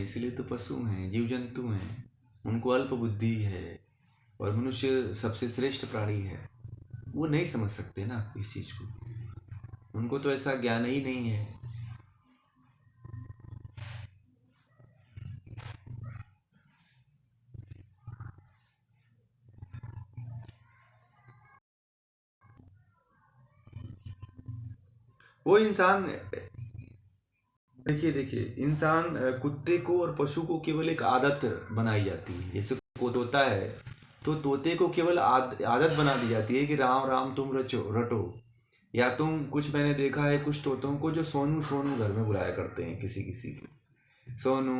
इसलिए तो पशु हैं, जीव जंतु हैं, उनको अल्प बुद्धि है। और मनुष्य सबसे श्रेष्ठ प्राणी है। वो नहीं समझ सकते ना इस चीज़ को, उनको तो ऐसा ज्ञान ही नहीं है। वो इंसान, देखिए देखिए, इंसान कुत्ते को और पशु को केवल एक आदत बनाई जाती है। जैसे को तोता है, तो तोते को केवल आदत बना दी जाती है कि राम राम तुम रचो रटो। या तुम कुछ, मैंने देखा है कुछ तोतों को जो सोनू सोनू घर में बुलाया करते हैं, किसी किसी की सोनू,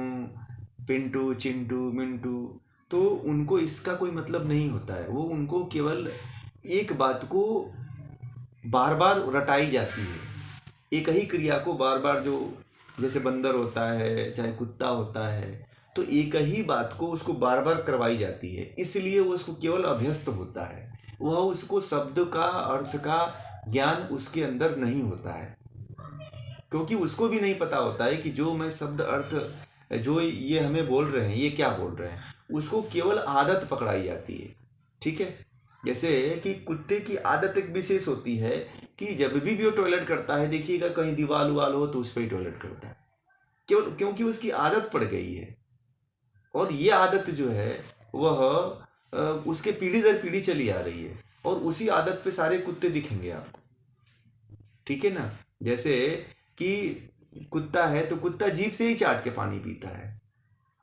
पिंटू, चिंटू, मिंटू। तो उनको इसका कोई मतलब नहीं होता है। वो उनको केवल एक बात को बार बार रटाई जाती है, एक ही क्रिया को बार बार। जो जैसे बंदर होता है चाहे कुत्ता होता है, तो एक ही बात को उसको बार बार करवाई जाती है, इसलिए वो उसको केवल अभ्यस्त होता है। वह उसको शब्द का अर्थ का ज्ञान उसके अंदर नहीं होता है, क्योंकि उसको भी नहीं पता होता है कि जो मैं शब्द अर्थ जो ये हमें बोल रहे हैं ये क्या बोल रहे हैं। उसको केवल आदत पकड़ाई जाती है। ठीक है। जैसे कि कुत्ते की आदत एक विशेष होती है कि जब भी वो टॉयलेट करता है, देखिएगा कहीं दीवार उवाल हो तो उस पर ही टॉयलेट करता है, केवल क्योंकि उसकी आदत पड़ गई है। और ये आदत जो है वह उसके पीढ़ी दर पीढ़ी चली आ रही है, और उसी आदत पे सारे कुत्ते दिखेंगे आपको। ठीक है ना। जैसे कि कुत्ता है तो कुत्ता जीभ से ही चाट के पानी पीता है,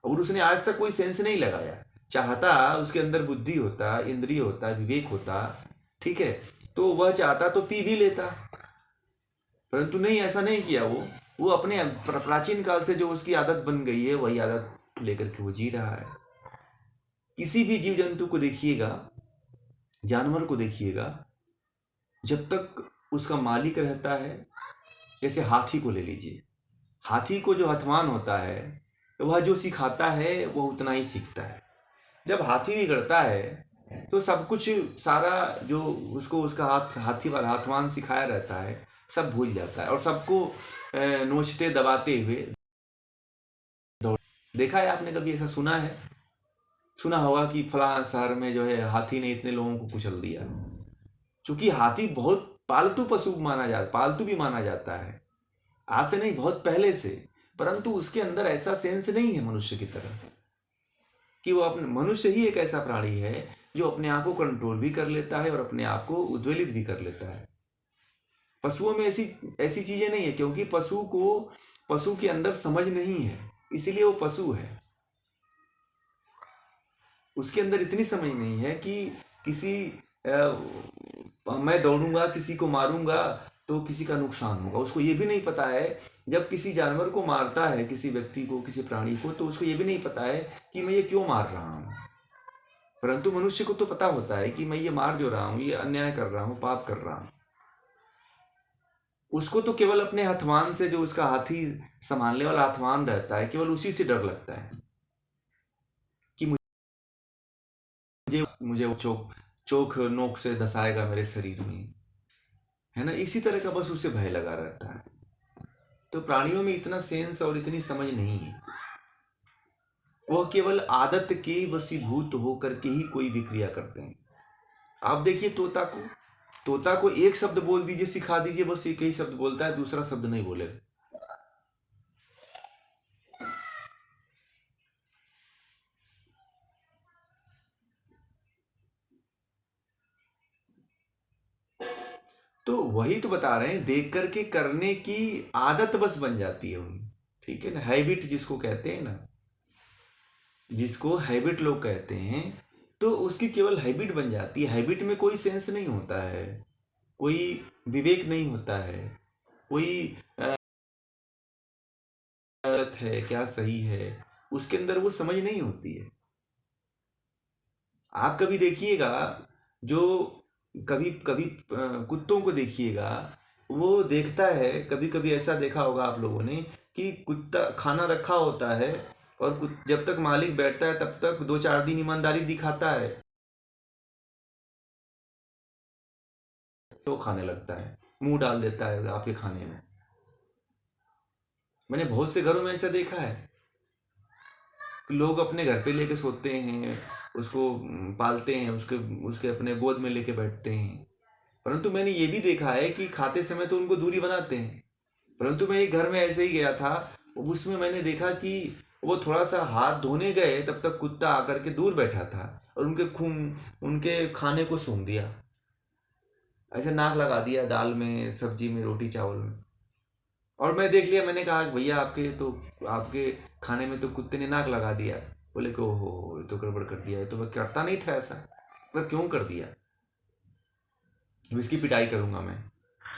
और उसने आज तक कोई सेंस नहीं लगाया। चाहता, उसके अंदर बुद्धि होता, इंद्रिय होता, विवेक होता, ठीक है, तो वह चाहता तो पी भी लेता, परंतु नहीं, ऐसा नहीं किया। वो अपने प्राचीन काल से जो उसकी आदत बन गई है वही आदत लेकर के वो जी रहा है। किसी भी जीव जंतु को देखिएगा, जानवर को देखिएगा, जब तक उसका मालिक रहता है। जैसे हाथी को ले लीजिए, हाथी को जो हथवान होता है वह जो सिखाता है वह उतना ही सीखता है। जब हाथी बिगड़ता है तो सब कुछ, सारा जो उसको उसका हाथी वाला हाथवान सिखाया रहता है सब भूल जाता है, और सबको नोचते दबाते हुए दौड़। देखा है आपने कभी ऐसा सुना है? सुना होगा कि फला शहर में जो है हाथी ने इतने लोगों को कुचल दिया। चूंकि हाथी बहुत पालतू पशु माना जाता, पालतू भी माना जाता है, आज से नहीं बहुत पहले से। परंतु उसके अंदर ऐसा सेंस नहीं है मनुष्य की तरह, कि वो अपने, मनुष्य ही एक ऐसा प्राणी है जो अपने आप को कंट्रोल भी कर लेता है और अपने आप को उद्वेलित भी कर लेता है। पशुओं में ऐसी ऐसी चीजें नहीं है, क्योंकि पशु के अंदर समझ नहीं है, इसीलिए वो पशु है। उसके अंदर इतनी समझ नहीं है कि किसी मैं दौड़ूंगा किसी को मारूंगा तो किसी का नुकसान होगा। उसको ये भी नहीं पता है, जब किसी जानवर को मारता है, किसी व्यक्ति को, किसी प्राणी को, तो उसको ये भी नहीं पता है कि मैं ये क्यों मार रहा हूँ। परंतु मनुष्य को तो पता होता है कि मैं ये मार जो रहा हूँ, ये अन्याय कर रहा हूँ, पाप कर रहा हूँ। उसको तो केवल अपने हथवान से, जो उसका हाथी संभालने वाला हथवान रहता है, केवल उसी से डर लगता है कि मुझे मुझे वो चोक चोक नोक से धसाएगा मेरे शरीर में, है ना। इसी तरह का बस उसे भय लगा रहता है। तो प्राणियों में इतना सेंस और इतनी समझ नहीं है। वह केवल आदत के वशीभूत होकर के ही कोई भी क्रिया करते हैं। आप देखिए तोता को एक शब्द बोल दीजिए, सिखा दीजिए, बस एक ही शब्द बोलता है, दूसरा शब्द नहीं बोलेगा। तो वही तो बता रहे हैं, देख करके करने की आदत बस बन जाती है उन्हें। ठीक है ना, हैबिट जिसको कहते हैं ना, जिसको हैबिट लोग कहते हैं, तो उसकी केवल हैबिट बन जाती है। हैबिट में कोई सेंस नहीं होता है, कोई विवेक नहीं होता है, कोई गलत है क्या सही है, उसके अंदर वो समझ नहीं होती है। आप कभी देखिएगा, जो कभी कभी कुत्तों को देखिएगा, वो देखता है, कभी कभी ऐसा देखा होगा आप लोगों ने कि कुत्ता खाना रखा होता है, और जब तक मालिक बैठता है तब तक 2-4 दिन ईमानदारी दिखाता है, तो खाने लगता है, मुंह डाल देता है आपके खाने में। मैंने बहुत से घरों में ऐसा देखा है। लोग अपने घर पे लेके सोते हैं, उसको पालते हैं, उसके उसके अपने गोद में लेके बैठते हैं। परंतु मैंने ये भी देखा है कि खाते समय तो उनको दूरी बनाते हैं। परंतु मैं एक घर में ऐसे ही गया था, उसमें मैंने देखा कि वो थोड़ा सा हाथ धोने गए, तब तक कुत्ता आकर के दूर बैठा था और उनके खाने को सूंघ दिया, ऐसे नाक लगा दिया दाल में, सब्जी में, रोटी चावल में। और मैं देख लिया, मैंने कहा भैया आपके खाने में तो कुत्ते ने नाक लगा दिया। बोले कि ओहो, ये तो गड़बड़ कर दिया, ये तो मैं करता नहीं था ऐसा। तो क्यों कर दिया? अब इसकी पिटाई करूंगा मैं।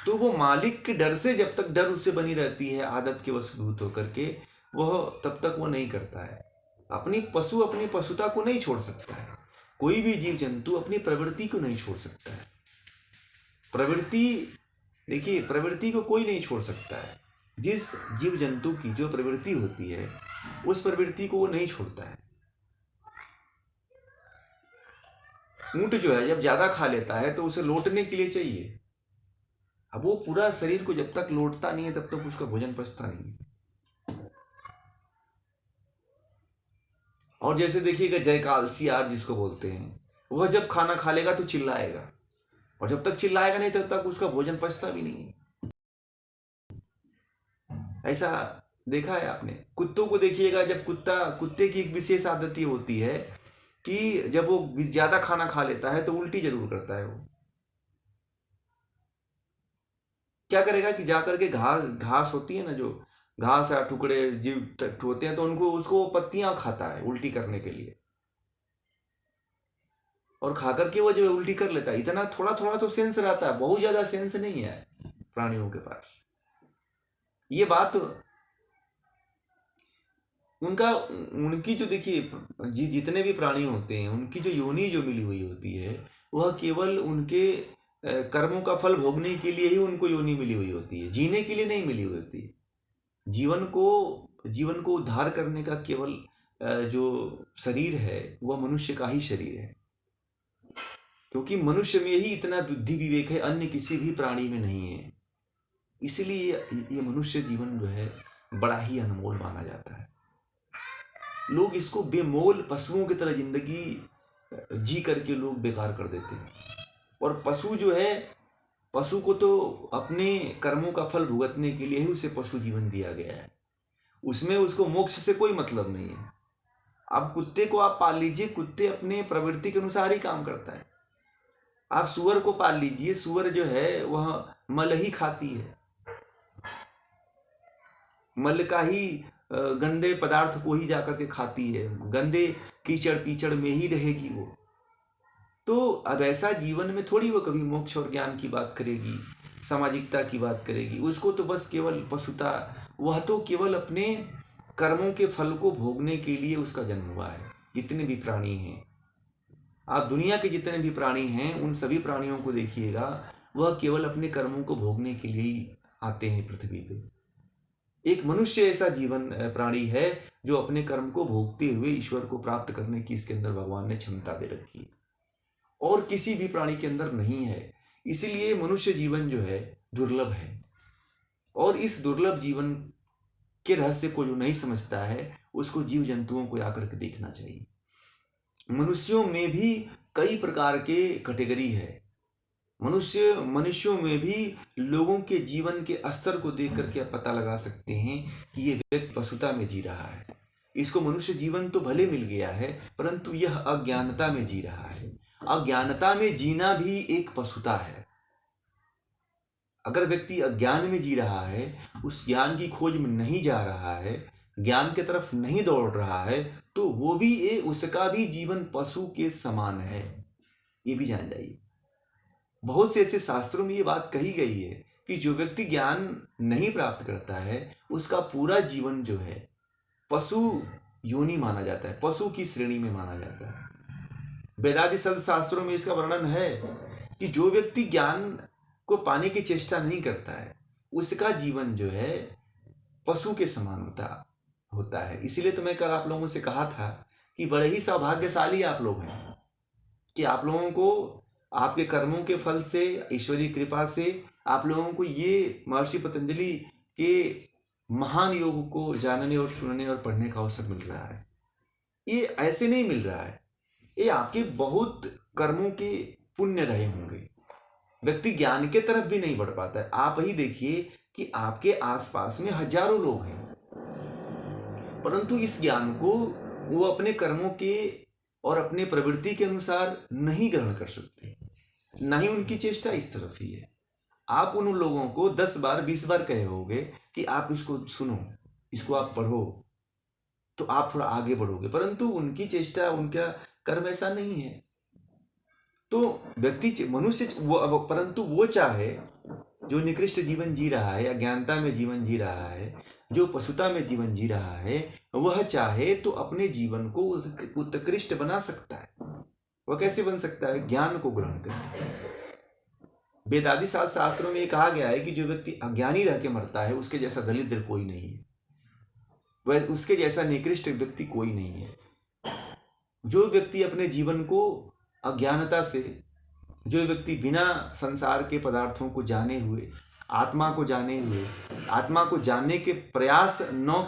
तो वो मालिक के डर से, जब तक डर उससे बनी रहती है आदत के वशभूत होकर के, वह तब तक वो नहीं करता है। अपनी पशुता को नहीं छोड़ सकता है। कोई भी जीव जंतु अपनी प्रवृत्ति को नहीं छोड़ सकता है। प्रवृत्ति, देखिए, प्रवृत्ति को कोई नहीं छोड़ सकता है। जिस जीव जंतु की जो प्रवृत्ति होती है, उस प्रवृत्ति को वो नहीं छोड़ता है। ऊंट जो है जब ज्यादा खा लेता है तो उसे लौटने के लिए चाहिए। अब वो पूरा शरीर को जब तक लौटता नहीं है तब तक उसका भोजन पचता नहीं है। और जैसे देखिएगा, जयकाल सियार जिसको बोलते हैं, वह जब खाना खा लेगा तो चिल्लाएगा, और जब तक चिल्लाएगा नहीं तब तक उसका भोजन पचता भी नहीं है। ऐसा देखा है आपने? कुत्तों को देखिएगा, जब कुत्ते की एक विशेष आदत ये होती है कि जब वो ज्यादा खाना खा लेता है तो उल्टी जरूर करता है। वो क्या करेगा कि जाकर के घास घास होती है ना, जो घास या टुकड़े जीव होते हैं, तो उनको उसको पत्तियां खाता है उल्टी करने के लिए, और खाकर के वो जो उल्टी कर लेता है। इतना थोड़ा थोड़ा तो सेंस रहता है, बहुत ज्यादा सेंस नहीं है प्राणियों के पास। ये बात उनका उनकी जो, देखिए, जितने भी प्राणी होते हैं, उनकी जो योनि जो मिली हुई होती है, वह केवल उनके कर्मों का फल भोगने के लिए ही उनको योनि मिली हुई होती है, जीने के लिए नहीं मिली हुई होती है। जीवन को उद्धार करने का केवल जो शरीर है वह मनुष्य का ही शरीर है, क्योंकि मनुष्य में ही इतना बुद्धि विवेक है, अन्य किसी भी प्राणी में नहीं है। इसलिए ये मनुष्य जीवन जो है बड़ा ही अनमोल माना जाता है। लोग इसको बेमोल पशुओं की तरह जिंदगी जी करके लोग बेकार कर देते हैं। और पशु जो है, पशु को तो अपने कर्मों का फल भुगतने के लिए ही उसे पशु जीवन दिया गया है, उसमें उसको मोक्ष से कोई मतलब नहीं है। अब कुत्ते को आप पाल लीजिए, कुत्ते अपने प्रवृत्ति के अनुसार ही काम करता है। आप सुअर को पाल लीजिए, सुअर जो है वह मल ही खाती है, मल का ही गंदे पदार्थ को ही जाकर के खाती है, गंदे कीचड़ पीचड़ में ही रहेगी वो। तो अब ऐसा जीवन में थोड़ी वो कभी मोक्ष और ज्ञान की बात करेगी, सामाजिकता की बात करेगी। उसको तो बस केवल पशुता, वह तो केवल अपने कर्मों के फल को भोगने के लिए उसका जन्म हुआ है। जितने भी प्राणी हैं, आप दुनिया के जितने भी प्राणी हैं, उन सभी प्राणियों को देखिएगा, वह केवल अपने कर्मों को भोगने के लिए ही आते हैं पृथ्वी पे। एक मनुष्य ऐसा जीवन प्राणी है जो अपने कर्म को भोगते हुए ईश्वर को प्राप्त करने की इसके अंदर भगवान ने क्षमता दे रखी है, और किसी भी प्राणी के अंदर नहीं है। इसलिए मनुष्य जीवन जो है दुर्लभ है, और इस दुर्लभ जीवन के रहस्य को जो नहीं समझता है, उसको जीव जंतुओं को आकर के देखना चाहिए। मनुष्यों में भी कई प्रकार के कैटेगरी है। मनुष्यों में भी लोगों के जीवन के स्तर को देख करके आप पता लगा सकते हैं कि ये व्यक्ति पशुता में जी रहा है। इसको मनुष्य जीवन तो भले मिल गया है, परंतु यह अज्ञानता में जी रहा है। अज्ञानता में जीना भी एक पशुता है। अगर व्यक्ति अज्ञान में जी रहा है, उस ज्ञान की खोज में नहीं जा रहा है, ज्ञान की तरफ नहीं दौड़ रहा है, तो वो भी उसका भी जीवन पशु के समान है। ये भी जान जाइए। बहुत से ऐसे शास्त्रों में ये बात कही गई है कि जो व्यक्ति ज्ञान नहीं प्राप्त करता है, उसका पूरा जीवन जो है पशु योनि माना जाता है, पशु की श्रेणी में माना जाता है। वेदादि संत शास्त्रों में इसका वर्णन है कि जो व्यक्ति ज्ञान को पाने की चेष्टा नहीं करता है, उसका जीवन जो है पशु के समान होता है। इसीलिए तो मैं कल आप लोगों से कहा था कि बड़े ही सौभाग्यशाली आप लोग हैं कि आप लोगों को आपके कर्मों के फल से, ईश्वरीय कृपा से, आप लोगों को ये महर्षि पतंजलि के महान योग को जानने और सुनने और पढ़ने का अवसर मिल रहा है। ये ऐसे नहीं मिल रहा है, ये आपके बहुत कर्मों के पुण्य रहे होंगे। व्यक्ति ज्ञान के तरफ भी नहीं बढ़ पाता है। आप ही देखिए कि आपके आसपास में हजारों लोग हैं, परंतु इस ज्ञान को वो अपने कर्मों के और अपने प्रवृत्ति के अनुसार नहीं ग्रहण कर सकते, ना ही उनकी चेष्टा इस तरफ ही है। आप उन लोगों को 10 बार 20 बार कहे होगे कि आप इसको सुनो, इसको आप पढ़ो, तो आप थोड़ा आगे बढ़ोगे, परंतु उनकी चेष्टा, उनका कर्म ऐसा नहीं है। तो व्यक्ति मनुष्य परंतु वो चाहे जो निकृष्ट जीवन जी रहा है, अज्ञानता में जीवन जी रहा है, जो पशुता में जीवन जी रहा है, वह चाहे तो अपने जीवन को उत्कृष्ट बना सकता है। वह कैसे बन सकता है? ज्ञान को ग्रहण करके। वेदादि शास्त्रों में कहा गया है कि जो व्यक्ति अज्ञानी रह के मरता है उसके जैसा दलिद्र कोई नहीं है, वह उसके जैसा निकृष्ट व्यक्ति कोई नहीं है। जो व्यक्ति अपने जीवन को अज्ञानता से, जो व्यक्ति बिना संसार के पदार्थों को जाने हुए, आत्मा को जाने हुए, आत्मा को जानने के प्रयास न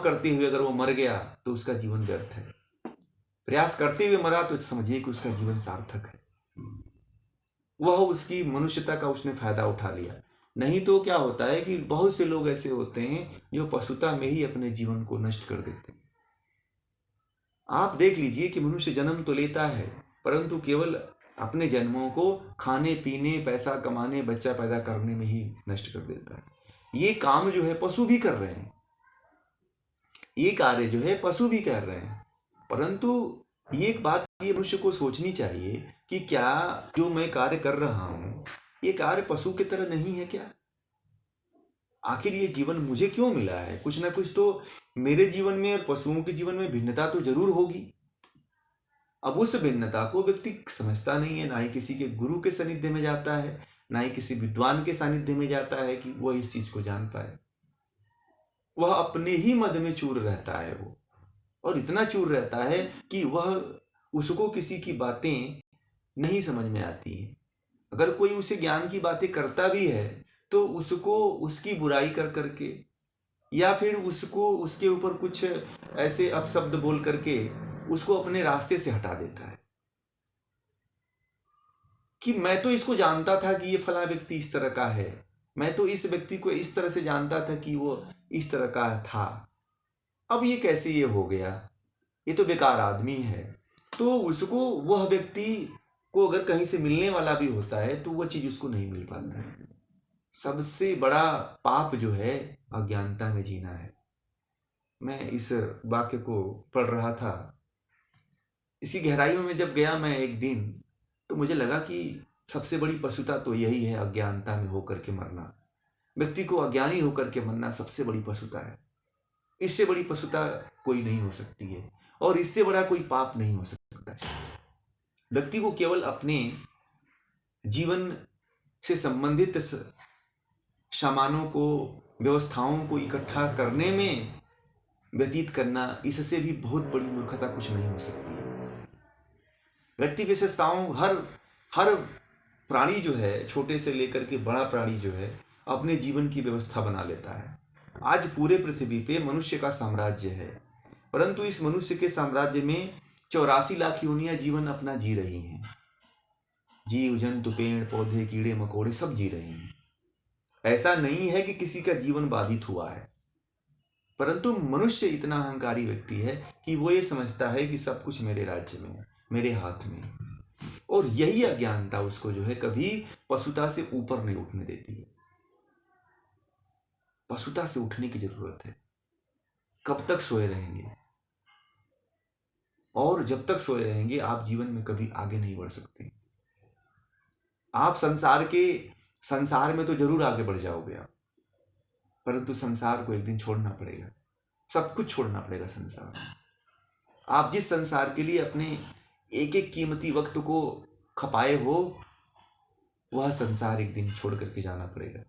करते हुए अगर वो मर गया तो उसका जीवन व्यर्थ है। प्रयास करते हुए मरा तो समझिए कि उसका जीवन सार्थक है। वह उसकी मनुष्यता का उसने फायदा उठा लिया। नहीं तो क्या होता है कि बहुत से लोग ऐसे होते हैं जो पशुता में ही अपने जीवन को नष्ट कर देते हैं। आप देख लीजिए कि मनुष्य जन्म तो लेता है, परंतु केवल अपने जन्मों को खाने पीने, पैसा कमाने, बच्चा पैदा करने में ही नष्ट कर देता है। ये काम जो है पशु भी कर रहे हैं, ये कार्य जो है पशु भी कर रहे हैं, परंतु एक बात ये मनुष्य को सोचनी चाहिए कि क्या जो मैं कार्य कर रहा हूं ये कार्य पशु की तरह नहीं है क्या? आखिर ये जीवन मुझे क्यों मिला है? कुछ ना कुछ तो मेरे जीवन में और पशुओं के जीवन में भिन्नता तो जरूर होगी। अब उस भिन्नता को व्यक्ति समझता नहीं है, ना ही किसी के गुरु के सानिध्य में जाता है, ना ही किसी विद्वान के सानिध्य में जाता है कि वह इस चीज को जान पाए। वह अपने ही मद में चूर रहता है वो, और इतना चूर रहता है कि वह उसको किसी की बातें नहीं समझ में आती हैं। अगर कोई उसे ज्ञान की बातें करता भी है तो उसको उसकी बुराई कर करके, या फिर उसको उसके ऊपर कुछ ऐसे अपशब्द बोल करके उसको अपने रास्ते से हटा देता है कि मैं तो इसको जानता था कि ये फला व्यक्ति इस तरह का है, मैं तो इस व्यक्ति को इस तरह से जानता था कि वो इस तरह का था, अब ये कैसे ये हो गया, ये तो बेकार आदमी है। तो उसको, वह व्यक्ति को अगर कहीं से मिलने वाला भी होता है तो वह चीज उसको नहीं मिल पाता है। सबसे बड़ा पाप जो है अज्ञानता में जीना है। मैं इस वाक्य को पढ़ रहा था, इसी गहराइयों में जब गया मैं एक दिन, तो मुझे लगा कि सबसे बड़ी पशुता तो यही है, अज्ञानता में होकर के मरना। व्यक्ति को अज्ञानी होकर के मरना सबसे बड़ी पशुता है। इससे बड़ी पशुता कोई नहीं हो सकती है, और इससे बड़ा कोई पाप नहीं हो सकता है। व्यक्ति को केवल अपने जीवन से संबंधित सामानों को, व्यवस्थाओं को इकट्ठा करने में व्यतीत करना, इससे भी बहुत बड़ी मूर्खता कुछ नहीं हो सकती है। व्यक्ति विशेषताओं, हर प्राणी जो है, छोटे से लेकर के बड़ा प्राणी जो है, अपने जीवन की व्यवस्था बना लेता है। आज पूरे पृथ्वी पे मनुष्य का साम्राज्य है, परंतु इस मनुष्य के साम्राज्य में 84 लाख योनियां जीवन अपना जी रही हैं। जीव जंतु, पेड़ पौधे, कीड़े मकोड़े सब जी रहे हैं। ऐसा नहीं है कि किसी का जीवन बाधित हुआ है, परंतु मनुष्य इतना अहंकारी व्यक्ति है कि वो ये समझता है कि सब कुछ मेरे राज्य में है, मेरे हाथ में है। और यही अज्ञानता उसको जो है कभी पशुता से ऊपर नहीं उठने देती है। पशुता से उठने की जरूरत है। कब तक सोए रहेंगे? और जब तक सोए रहेंगे आप जीवन में कभी आगे नहीं बढ़ सकते। आप संसार में तो जरूर आगे बढ़ जाओगे आप, परंतु संसार को एक दिन छोड़ना पड़ेगा। सब कुछ छोड़ना पड़ेगा संसार में। आप जिस संसार के लिए अपने एक एक कीमती वक्त को खपाए हो, वह संसार एक दिन छोड़ करके जाना पड़ेगा।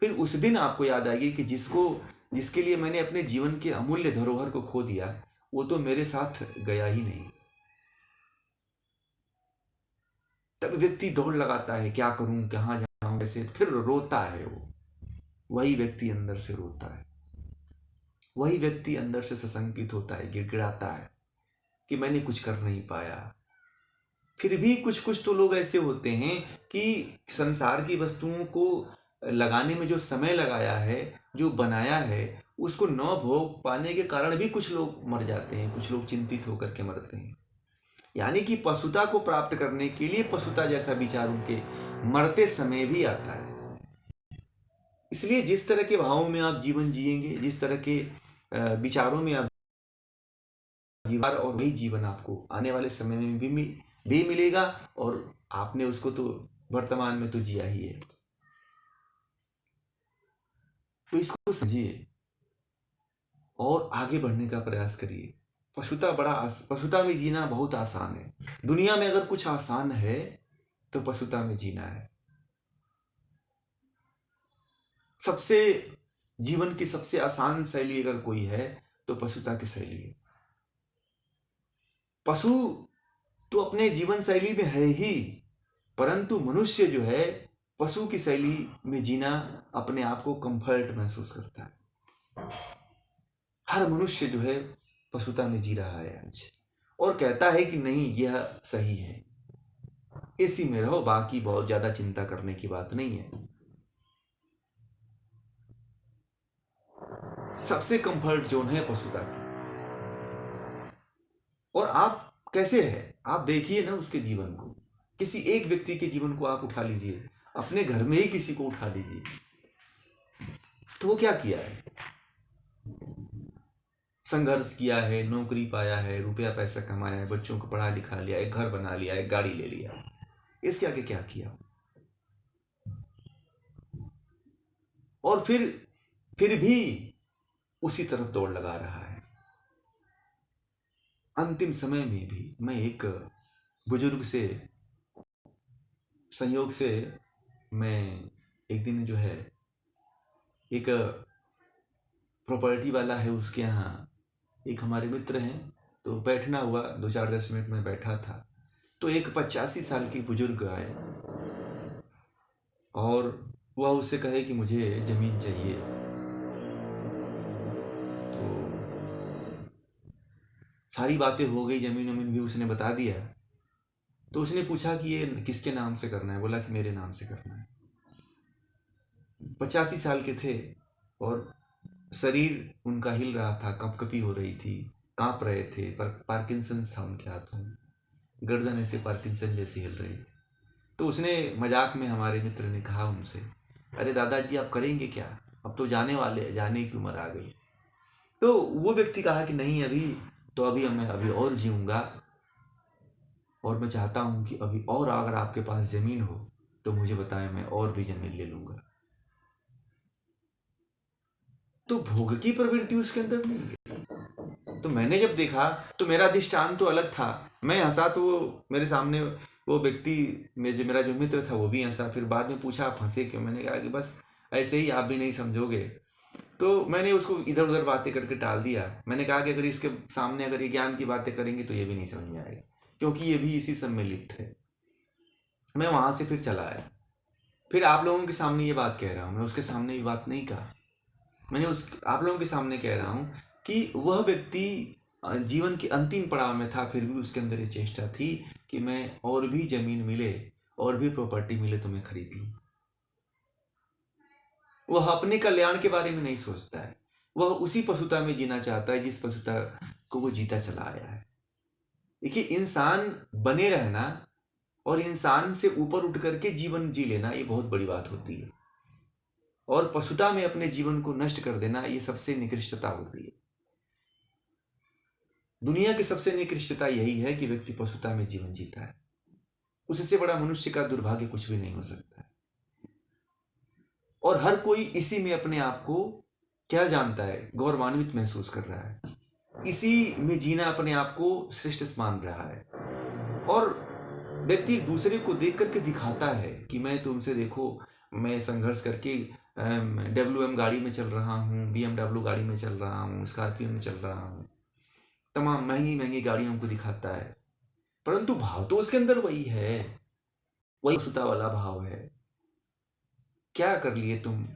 फिर उस दिन आपको याद आएगी कि जिसके लिए मैंने अपने जीवन के अमूल्य धरोहर को खो दिया, वो तो मेरे साथ गया ही नहीं। तब व्यक्ति दौड़ लगाता है, क्या करूं, कहां जाऊं, कैसे, फिर रोता है वो, वही व्यक्ति अंदर से रोता है। वही व्यक्ति अंदर से सशंकित होता है, गिड़गिड़ाता है कि मैंने कुछ कर नहीं पाया। फिर भी कुछ कुछ तो लोग ऐसे होते हैं कि संसार की वस्तुओं को लगाने में जो समय लगाया है, जो बनाया है, उसको न भोग पाने के कारण भी कुछ लोग मर जाते हैं, कुछ लोग चिंतित होकर के मरते हैं। यानी कि पशुता को प्राप्त करने के लिए पशुता जैसा विचार उनके मरते समय भी आता है। इसलिए जिस तरह के भावों में आप जीवन जिएंगे, जिस तरह के विचारों में आप जीवन, और वही जीवन आपको आने वाले समय में भी मिलेगा, और आपने उसको तो वर्तमान में तो जिया ही है। तो इसको समझिए और आगे बढ़ने का प्रयास करिए। पशुता में जीना बहुत आसान है। दुनिया में अगर कुछ आसान है तो पशुता में जीना है। सबसे जीवन की सबसे आसान शैली अगर कोई है तो पशुता की शैली है। पशु तो अपने जीवन शैली में है ही, परंतु मनुष्य जो है पशु की शैली में जीना अपने आप को कंफर्ट महसूस करता है। हर मनुष्य जो है पशुता में जी रहा है आज, और कहता है कि नहीं यह सही है, इसी में रहो, बाकी बहुत ज्यादा चिंता करने की बात नहीं है। सबसे कंफर्ट जोन है पशुता की। और आप कैसे है, आप देखिए ना उसके जीवन को, किसी एक व्यक्ति के जीवन को आप उठा लीजिए, अपने घर में ही किसी को उठा लीजिए, तो वो क्या किया है? संघर्ष किया है, नौकरी पाया है, रुपया पैसा कमाया है, बच्चों को पढ़ा लिखा लिया, एक घर बना लिया, एक गाड़ी ले लिया, इसके आगे क्या किया? और फिर भी उसी तरफ दौड़ लगा रहा है। अंतिम समय में भी मैं एक बुजुर्ग से संयोग से, मैं एक दिन जो है एक प्रॉपर्टी वाला है उसके यहाँ, एक हमारे मित्र हैं, तो बैठना हुआ, 2-4-10 मिनट में बैठा था, तो एक 85 साल की बुजुर्ग आए और वह उससे कहे कि मुझे जमीन चाहिए। तो सारी बातें हो गई, जमीन वमीन भी उसने बता दिया। तो उसने पूछा कि ये किसके नाम से करना है? बोला कि मेरे नाम से करना है। 85 साल के थे और शरीर उनका हिल रहा था, कंपकपी हो रही थी, कांप रहे थे, पर पार्किंसंस था उनके हाथों में, गर्दन ऐसे पार्किंसन जैसी हिल रही थी। तो उसने मजाक में, हमारे मित्र ने कहा उनसे, अरे दादाजी आप करेंगे क्या, अब तो जाने वाले, जाने की उम्र आ गई। तो वो व्यक्ति कहा कि नहीं, अभी मैं अभी और जीऊँगा, और मैं चाहता हूँ कि अभी और अगर आपके पास ज़मीन हो तो मुझे बताएं, मैं और भी ज़मीन ले लूँगा। तो भोग की प्रवृत्ति उसके अंदर नहीं है। तो मैंने जब देखा तो मेरा दृष्टांत तो अलग था, मैं हंसा, तो वो मेरे सामने वो व्यक्ति, मेरा जो मित्र था वो भी हंसा। फिर बाद में पूछा आप हंसे क्यों? मैंने कहा कि बस ऐसे ही, आप भी नहीं समझोगे। तो मैंने उसको इधर उधर बातें करके टाल दिया। मैंने कहा कि अगर इसके सामने अगर ये ज्ञान की बातें करेंगे तो ये भी नहीं समझ में आएगा, क्योंकि ये भी इसी सब में लिप्त है। मैं वहां से फिर चला आया। फिर आप लोगों के सामने ये बात कह रहा हूँ, मैं उसके सामने ये बात नहीं कहा, मैंने आप लोगों के सामने कह रहा हूँ कि वह व्यक्ति जीवन के अंतिम पड़ाव में था, फिर भी उसके अंदर ये चेष्टा थी कि मैं और भी जमीन मिले, और भी प्रॉपर्टी मिले तो मैं खरीद लूँ। वह अपने कल्याण के बारे में नहीं सोचता है, वह उसी पशुता में जीना चाहता है जिस पशुता को वो जीता चला आया है। देखिए, इंसान बने रहना और इंसान से ऊपर उठ करके जीवन जी लेना, ये बहुत बड़ी बात होती है, और पशुता में अपने जीवन को नष्ट कर देना, ये सबसे निकृष्टता होती है। दुनिया की सबसे निकृष्टता यही है कि व्यक्ति पशुता में जीवन जीता है। उससे बड़ा मनुष्य का दुर्भाग्य कुछ भी नहीं हो सकता है। और हर कोई इसी में अपने आप को क्या जानता है, गौरवान्वित महसूस कर रहा है, इसी में जीना अपने आप को श्रेष्ठ मान रहा है। और व्यक्ति दूसरे को देख करके दिखाता है कि मैं तुमसे, देखो मैं संघर्ष करके WM गाड़ी में चल रहा हूँ, BMW गाड़ी में चल रहा हूँ, स्कॉर्पियो में चल रहा हूँ, तमाम महंगी महंगी गाड़ियों को दिखाता है, परंतु भाव तो उसके अंदर वही है, वही सुता वाला भाव है। क्या कर लिए तुम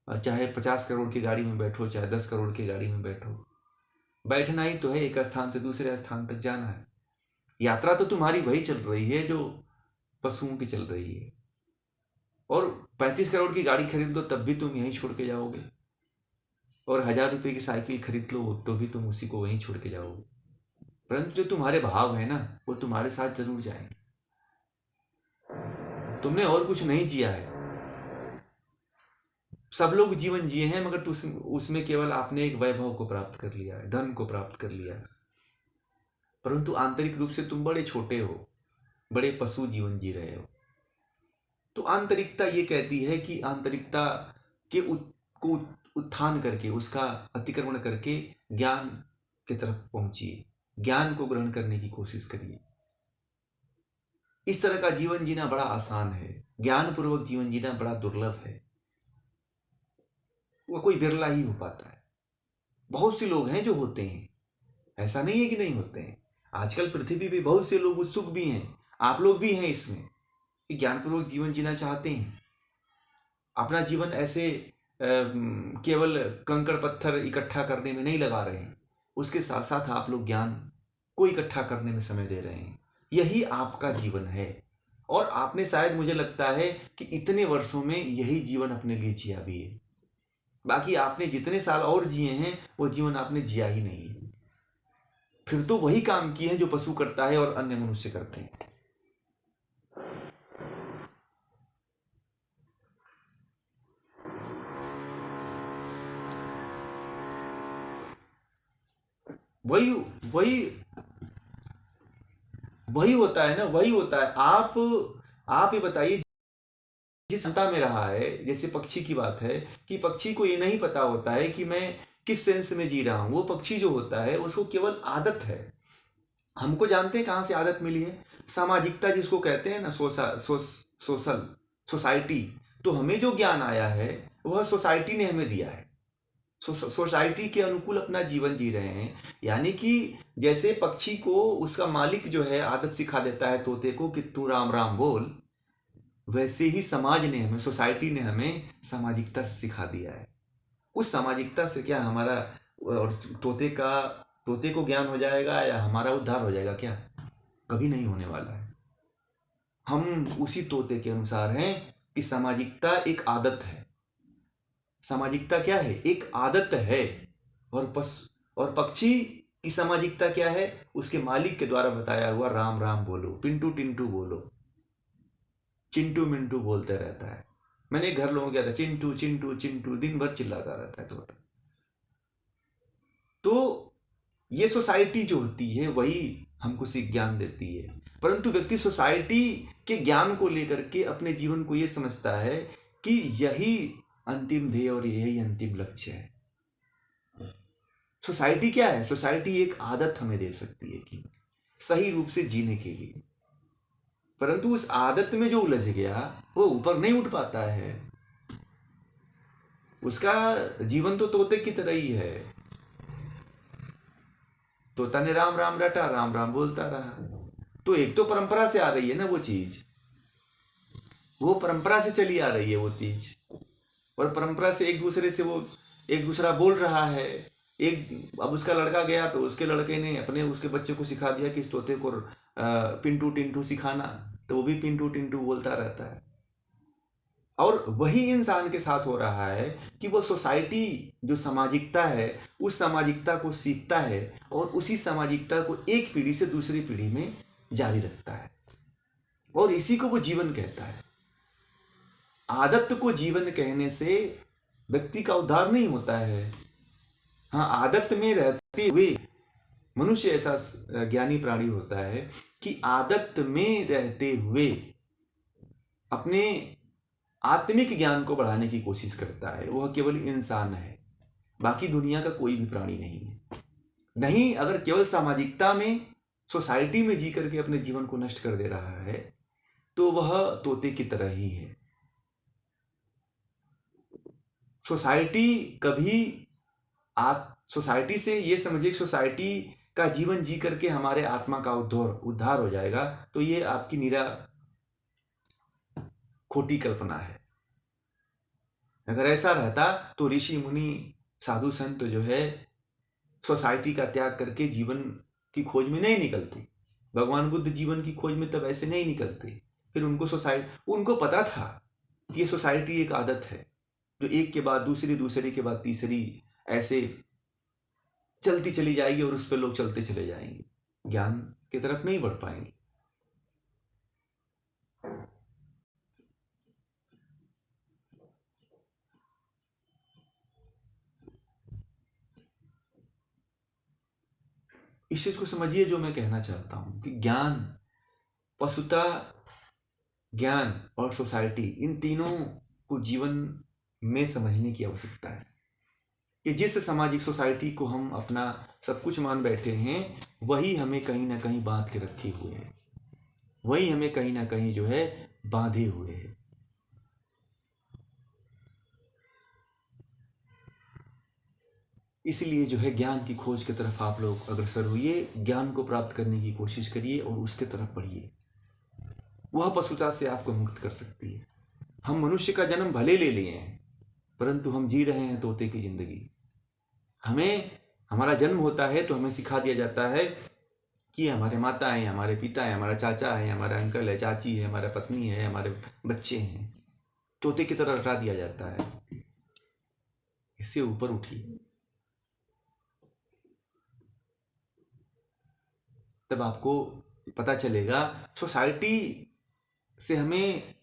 और चाहे 50 करोड़ की गाड़ी में बैठो, चाहे 10 करोड़ की गाड़ी में बैठो, बैठना ही तो है, एक स्थान से दूसरे स्थान तक जाना है। यात्रा तो तुम्हारी वही चल रही है जो पशुओं की चल रही है। और 35 करोड़ की गाड़ी खरीद लो तब भी तुम यहीं छोड़ के जाओगे, और 1000 रुपये की साइकिल खरीद लो तो भी तुम उसी को वहीं छोड़ के जाओगे। परंतु जो तुम्हारे भाव है ना, वो तुम्हारे साथ जरूर जाएंगे। तुमने और कुछ नहीं जिया है। सब लोग जीवन जिए हैं, मगर उसमें केवल आपने एक वैभव को प्राप्त कर लिया है, धन को प्राप्त कर लिया है, परंतु आंतरिक रूप से तुम बड़े छोटे हो, बड़े पशु जीवन जी रहे हो। तो आंतरिकता ये कहती है कि आंतरिकता के को उत्थान करके, उसका अतिक्रमण करके ज्ञान की तरफ पहुंचिए, ज्ञान को ग्रहण करने की कोशिश करिए। इस तरह का जीवन जीना बड़ा आसान है, ज्ञान पूर्वक जीवन जीना बड़ा दुर्लभ है। वो कोई बिरला ही हो पाता है। बहुत से लोग हैं जो होते हैं, ऐसा नहीं है कि नहीं होते हैं। आजकल पृथ्वी पे बहुत से लोग उत्सुक भी हैं, आप लोग भी हैं इसमें, कि ज्ञानपूर्वक जीवन जीना चाहते हैं। अपना जीवन ऐसे केवल कंकड़ पत्थर इकट्ठा करने में नहीं लगा रहे हैं, उसके साथ साथ आप लोग ज्ञान को इकट्ठा करने में समय दे रहे हैं। यही आपका जीवन है, और आपने शायद, मुझे लगता है कि इतने वर्षों में यही जीवन अपने लिए जिया भी है। बाकी आपने जितने साल और जिए हैं वो जीवन आपने जिया ही नहीं है। फिर तो वही काम किए हैं जो पशु करता है और अन्य मनुष्य करते हैं। वही वही वही होता है ना, वही होता है। आप ये बताइए, जिस क्षमता में रहा है, जैसे पक्षी की बात है कि पक्षी को ये नहीं पता होता है कि मैं किस सेंस में जी रहा हूं। वो पक्षी जो होता है उसको केवल आदत है। हमको जानते हैं कहाँ से आदत मिली है? सामाजिकता जिसको कहते हैं ना, सोशल सोसाइटी। तो हमें जो ज्ञान आया है वह सोसाइटी ने हमें दिया है। सोसाइटी के अनुकूल अपना जीवन जी रहे हैं। यानी कि जैसे पक्षी को उसका मालिक जो है आदत सिखा देता है तोते को कि तू राम राम बोल, वैसे ही समाज ने हमें, सोसाइटी ने हमें सामाजिकता सिखा दिया है। उस सामाजिकता से क्या हमारा और तोते को ज्ञान हो जाएगा या हमारा उद्धार हो जाएगा? क्या कभी नहीं होने वाला है। हम उसी तोते के अनुसार हैं कि सामाजिकता एक आदत है। सामाजिकता क्या है? एक आदत है। और पक्षी की सामाजिकता क्या है? उसके मालिक के द्वारा बताया हुआ राम राम बोलो, पिंटू टिंटू बोलो, चिंटू मिंटू बोलते रहता है। मैंने एक घर लोगों गया था, चिंटू चिंटू चिंटू दिन भर चिल्लाता रहता है तोता। तो ये सोसाइटी जो होती है वही हमको सीख ज्ञान देती है। परंतु व्यक्ति सोसाइटी के ज्ञान को लेकर के अपने जीवन को ये समझता है कि यही अंतिम ध्येय और यही अंतिम लक्ष्य है। सोसाइटी क्या है? सोसाइटी एक आदत हमें दे सकती है कि सही रूप से जीने के लिए, परंतु उस आदत में जो उलझ गया वो ऊपर नहीं उठ पाता है। उसका जीवन तो तोते की तरह ही है। तोता ने राम राम रटा, राम राम बोलता रहा। तो एक तो परंपरा से आ रही है ना वो चीज, वो परंपरा से चली आ रही है वो चीज, और परंपरा से वो एक दूसरा बोल रहा है। अब उसका लड़का गया तो उसके लड़के ने उसके बच्चे को सिखा दिया कि इस तोते को पिंटू टिंटू सिखाना, तो वो भी पिंटू टिंटू बोलता रहता है। और वही इंसान के साथ हो रहा है कि वो सोसाइटी जो सामाजिकता है उस सामाजिकता को सीखता है और उसी सामाजिकता को एक पीढ़ी से दूसरी पीढ़ी में जारी रखता है, और इसी को वो जीवन कहता है। आदत को जीवन कहने से व्यक्ति का उद्धार नहीं होता है। हाँ, आदत में रहते हुए मनुष्य ऐसा ज्ञानी प्राणी होता है कि आदत में रहते हुए अपने आत्मिक ज्ञान को बढ़ाने की कोशिश करता है। वह केवल इंसान है, बाकी दुनिया का कोई भी प्राणी नहीं है। नहीं, अगर केवल सामाजिकता में, सोसाइटी में जी करके अपने जीवन को नष्ट कर दे रहा है तो वह तोते की तरह ही है। सोसाइटी से ये समझिए, सोसाइटी का जीवन जी करके हमारे आत्मा का उद्धार हो जाएगा, तो ये आपकी निरा खोटी कल्पना है अगर ऐसा रहता तो ऋषि मुनि साधु संत जो है सोसाइटी का त्याग करके जीवन की खोज में नहीं निकलते। भगवान बुद्ध जीवन की खोज में तब ऐसे नहीं निकलते। फिर उनको पता था कि ये सोसाइटी एक आदत है जो एक के बाद दूसरी, दूसरे के बाद तीसरी ऐसे चलती चली जाएगी और उस पर लोग चलते चले जाएंगे, ज्ञान की तरफ नहीं बढ़ पाएंगे। इस चीज को समझिए जो मैं कहना चाहता हूं कि ज्ञान, पशुता, ज्ञान और सोसाइटी, इन तीनों को जीवन में समझने की आवश्यकता है कि जिस सामाजिक सोसाइटी को हम अपना सब कुछ मान बैठे हैं वही हमें कहीं ना कहीं बांध के रखे हुए है, वही हमें कहीं ना कहीं जो है बांधे हुए है। इसलिए जो है ज्ञान की खोज की तरफ आप लोग अग्रसर होइए, ज्ञान को प्राप्त करने की कोशिश करिए और उसके तरफ बढ़िए। वह पशुता से आपको मुक्त कर सकती है। हम मनुष्य का जन्म भले ले लिए हैं परंतु हम जी रहे हैं तोते की जिंदगी। हमारा जन्म होता है तो हमें सिखा दिया जाता है कि हमारे माता हैं, हमारे पिता हैं, हमारा चाचा है, हमारा अंकल है, चाची है, हमारा पत्नी है, हमारे बच्चे हैं। तोते की तरह रटा दिया जाता है। इससे ऊपर उठिए, तब आपको पता चलेगा सोसाइटी से हमें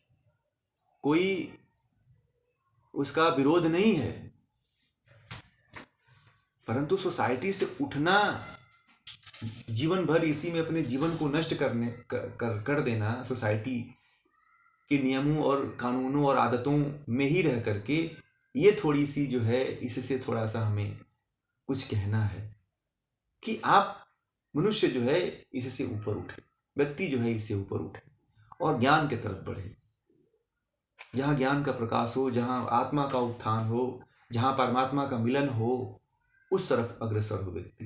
कोई उसका विरोध नहीं है, परंतु सोसाइटी से उठना, जीवन भर इसी में अपने जीवन को नष्ट कर देना, सोसाइटी के नियमों और कानूनों और आदतों में ही रह करके, ये थोड़ी सी जो है, इससे थोड़ा सा हमें कुछ कहना है कि आप मनुष्य जो है इससे ऊपर उठे, व्यक्ति जो है इससे ऊपर उठे और ज्ञान की तरफ बढ़े। जहाँ ज्ञान का प्रकाश हो, जहाँ आत्मा का उत्थान हो, जहाँ परमात्मा का मिलन हो, उस तरफ अग्रसर हो व्यक्ति।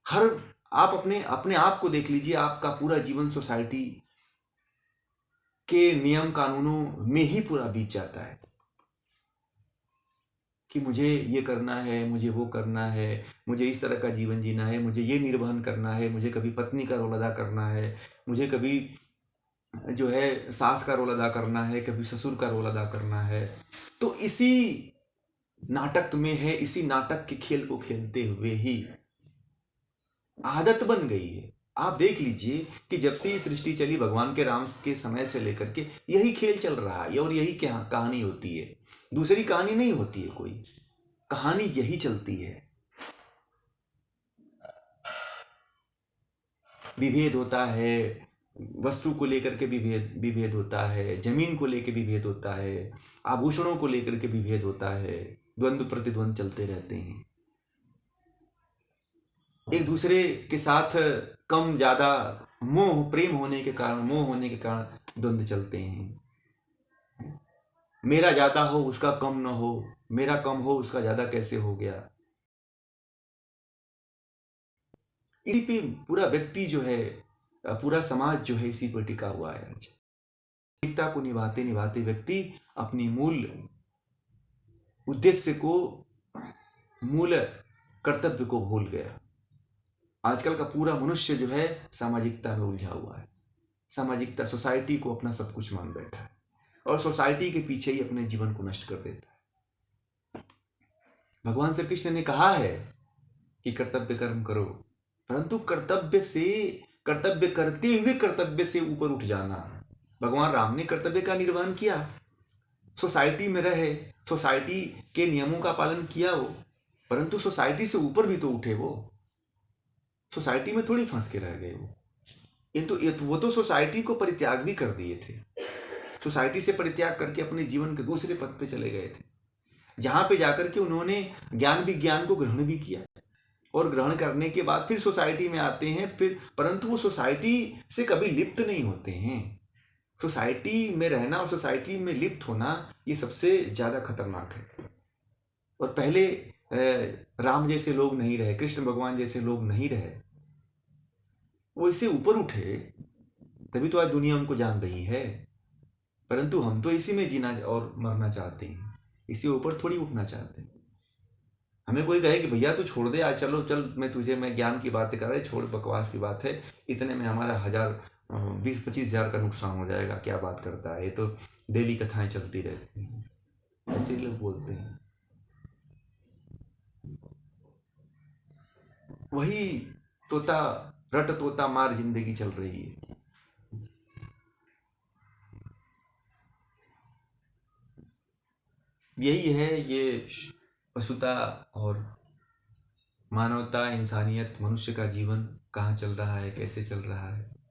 आप अपने आप को देख लीजिए, आपका पूरा जीवन सोसाइटी के नियम कानूनों में ही पूरा बीत जाता है कि मुझे ये करना है, मुझे वो करना है, मुझे इस तरह का जीवन जीना है, मुझे ये निर्वहन करना है, मुझे कभी पत्नी का रोल अदा करना है, मुझे कभी जो है सास का रोल अदा करना है, कभी ससुर का रोल अदा करना है। तो इसी नाटक में है, इसी नाटक के खेल को खेलते हुए ही आदत बन गई है। आप देख लीजिए कि जब से ये सृष्टि चली, भगवान के राम के समय से लेकर के यही खेल चल रहा है और यही क्या कहानी होती है। दूसरी कहानी नहीं होती है, कोई कहानी यही चलती है। विभेद होता है, वस्तु को लेकर के विभेद होता है, जमीन को लेकर विभेद होता है, आभूषणों को लेकर के विभेद होता है, द्वंद्व प्रतिद्वंद चलते रहते हैं। एक दूसरे के साथ कम ज्यादा प्रेम होने के कारण, मोह होने के कारण द्वंद्व चलते हैं। मेरा ज्यादा हो उसका कम ना हो, मेरा कम हो उसका ज्यादा कैसे हो गया। इसी पे पूरा व्यक्ति जो है, पूरा समाज जो है इसी पर टिका हुआ है। एकता को निभाते निभाते व्यक्ति अपनी मूल उद्देश्य को, मूल कर्तव्य को भूल गया। आजकल का पूरा मनुष्य जो है सामाजिकता में उलझा हुआ है। सामाजिकता, सोसाइटी को अपना सब कुछ मान बैठा है और सोसाइटी के पीछे ही अपने जीवन को नष्ट कर देता है। भगवान श्री कृष्ण ने कहा है कि कर्तव्य कर्म करो, परंतु कर्तव्य करते हुए कर्तव्य से ऊपर उठ जाना। भगवान राम ने कर्तव्य का निर्वहन किया, सोसाइटी में रहे, सोसाइटी के नियमों का पालन किया वो, परंतु सोसाइटी से ऊपर भी तो उठे वो। सोसाइटी में थोड़ी फंस के रह गए वो, किंतु वो तो सोसाइटी को परित्याग भी कर दिए थे। सोसाइटी से परित्याग करके अपने जीवन के दूसरे पथ पे चले गए थे, जहां पे जाकर के उन्होंने ज्ञान विज्ञान को ग्रहण भी किया और ग्रहण करने के बाद फिर सोसाइटी में आते हैं, फिर परंतु वो सोसाइटी से कभी लिप्त नहीं होते हैं। सोसाइटी में रहना और सोसाइटी में लिप्त होना ये सबसे ज्यादा खतरनाक है। और पहले राम जैसे लोग नहीं रहे, कृष्ण भगवान जैसे लोग नहीं रहे, वो इससे ऊपर उठे, तभी तो आज दुनिया उनको जान रही है। परंतु हम तो इसी में जीना और मरना चाहते हैं, इसी ऊपर थोड़ी उठना चाहते हैं। हमें कोई कहे कि भैया तू छोड़ दे आज, चलो चल मैं ज्ञान की बातें कर रहे, छोड़ बकवास की बात है, इतने में हमारा 20-25 हज़ार का नुकसान हो जाएगा, क्या बात करता है, ये तो डेली कथाएं चलती रहती हैं, ऐसे ही लोग बोलते हैं। वही तोता रट तोता मार जिंदगी चल रही है। यही है ये पशुता और मानवता, इंसानियत, मनुष्य का जीवन कहाँ चल रहा है, कैसे चल रहा है।